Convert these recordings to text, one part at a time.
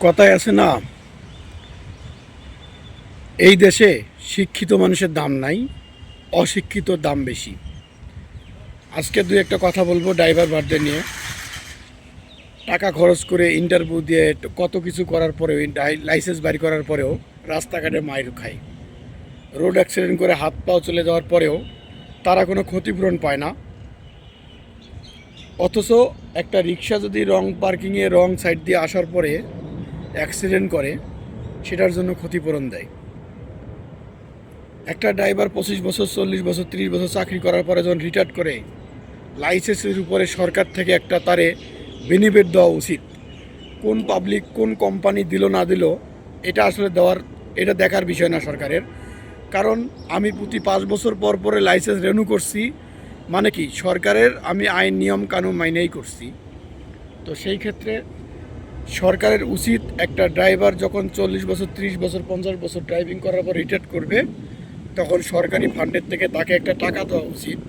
কথায় আছে না, এই দেশে শিক্ষিত মানুষের দাম নাই, অশিক্ষিত দাম বেশি। আজকে দুই একটা কথা বলবো ড্রাইভার ভাড়াদের নিয়ে। টাকা খরচ করে ইন্টারভিউ দিয়ে কত কিছু করার পরেও, লাইসেন্স বাড়ি করার পরেও রাস্তাঘাটে মাইর খায়। রোড অ্যাক্সিডেন্ট করে হাত পাও চলে যাওয়ার পরেও তারা কোনো ক্ষতিপূরণ পায় না। অথচ একটা রিক্সা যদি রং পার্কিংয়ে রং সাইড দিয়ে আসার পরে অ্যাক্সিডেন্ট করে, সেটার জন্য ক্ষতিপূরণ দেয়। একটা ড্রাইভার 25 বছর, 40 বছর, 30 বছর চাকরি করার পরে যখন রিটায়ার করে, লাইসেন্সের উপরে সরকার থেকে একটা তারে বেনিফিট দেওয়া উচিত। কোন পাবলিক কোন কোম্পানি দিল না দিল, এটা আসলে এটা দেখার বিষয় না সরকারের। কারণ আমি প্রতি 5 বছর পর পরে লাইসেন্স রেনু করছি, মানে কি সরকারের আমি আইন নিয়ম কানুন মাইনেই করছি। তো সেই ক্ষেত্রে সরকারের উচিত একটা ড্রাইভার যখন 40 বছর, 30 বছর, 50 বছর ড্রাইভিং করার পর রিটায়ার করবে, তখন সরকারি ফান্ডের থেকে তাকে একটা টাকা দেওয়া উচিত।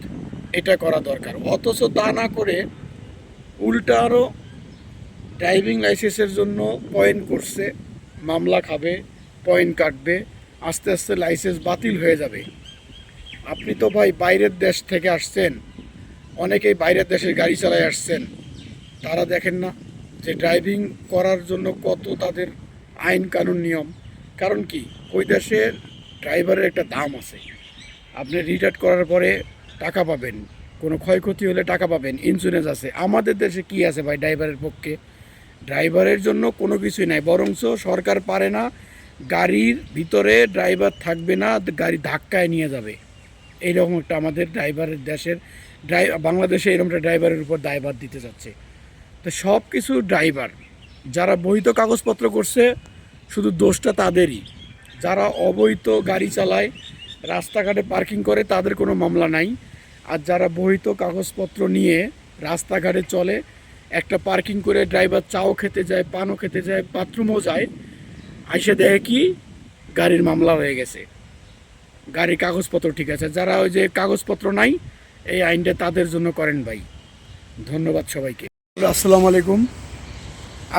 এটা করা দরকার। অথচ তা না করে উল্টা আরও ড্রাইভিং লাইসেন্সের জন্য পয়েন্ট করছে, মামলা খাবে, পয়েন্ট কাটবে, আস্তে আস্তে লাইসেন্স বাতিল হয়ে যাবে। আপনি তো ভাই বাইরের দেশ থেকে আসছেন, অনেকেই বাইরের দেশের গাড়ি চালায় আসছেন, তারা দেখেন না যে ড্রাইভিং করার জন্য কত তাদের আইন কানুন নিয়ম। কারণ কি, ওই দেশের ড্রাইভারের একটা দাম আছে। আপনি রিটায়ার করার পরে টাকা পাবেন, কোনো ক্ষয়ক্ষতি হলে টাকা পাবেন, ইন্স্যুরেন্স আছে। আমাদের দেশে কি আছে ভাই ড্রাইভারের পক্ষে? ড্রাইভারের জন্য কোনো কিছুই নাই, বরঞ্চ সরকার পারে না, গাড়ির ভিতরে ড্রাইভার থাকবে না, গাড়ি ধাক্কায় নিয়ে যাবে। এইরকম একটা আমাদের ড্রাইভারের দেশের বাংলাদেশে এরকম একটা ড্রাইভারের উপর দায়ভার দিতে যাচ্ছে। তো সব কিছু ড্রাইভার যারা বৈধ কাগজপত্র করছে, শুধু দোষটা তাদেরই। যারা অবৈধ গাড়ি চালায়, রাস্তাঘাটে পার্কিং করে, তাদের কোনো মামলা নাই। আর যারা বৈধ কাগজপত্র নিয়ে রাস্তাঘাটে চলে, একটা পার্কিং করে ড্রাইভার চাও খেতে যায়, পানও খেতে যায়, বাথরুমও যায়, আইসে দেখে কি গাড়ির মামলা হয়ে গেছে, গাড়ির কাগজপত্র ঠিক আছে। যারা ওই যে কাগজপত্র নাই, এই আইনটা তাদের জন্য করেন ভাই। ধন্যবাদ সবাইকে। আসসালামু আলাইকুম।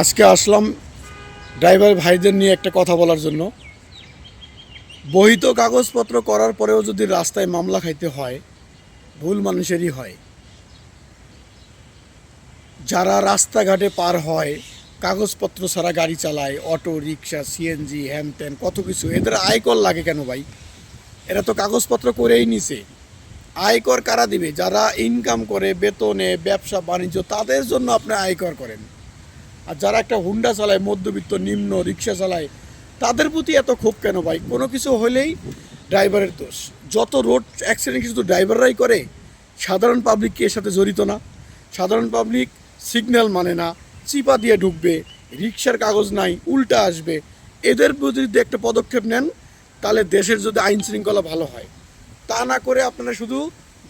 আজকে আসলাম ড্রাইভার ভাইদের নিয়ে একটা কথা বলার জন্য। বৈধ কাগজপত্র করার পরেও যদি রাস্তায় মামলা খাইতে হয়, ভুল মানুষেরই হয়। যারা রাস্তাঘাটে পার হয়, কাগজপত্র ছাড়া গাড়ি চালায়, অটো রিক্সা, সিএনজি, হ্যান ত্যান কত কিছু, এদের আয়কর লাগে কেন ভাই? এরা তো কাগজপত্র করেই নিছে। আয়কর কারা দিবে? যারা ইনকাম করে, বেতনে, ব্যবসা বাণিজ্য, তাদের জন্য আপনি আয়কর করেন। আর যারা একটা হুন্ডা চালায়, মধ্যবিত্ত নিম্ন রিক্সা চালায়, তাদের প্রতি এত ক্ষোভ কেন ভাই? কোনো কিছু হলেই ড্রাইভারের দোষ। যত রোড অ্যাক্সিডেন্ট শুধু ড্রাইভাররাই করে, সাধারণ পাবলিক কি এর সাথে জড়িত না? সাধারণ পাবলিক সিগন্যাল মানে না, চিপা দিয়ে ঢুকবে, রিক্সার কাগজ নাই, উল্টা আসবে। এদের প্রতি যদি একটা পদক্ষেপ নেন, তাহলে দেশের যদি আইন শৃঙ্খলা ভালো হয়। তা না করে আপনারা শুধু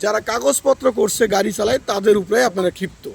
যারা কাগজপত্র করছে গাড়ি চালায়, তাদের উপরে আপনারা ক্ষিপ্ত।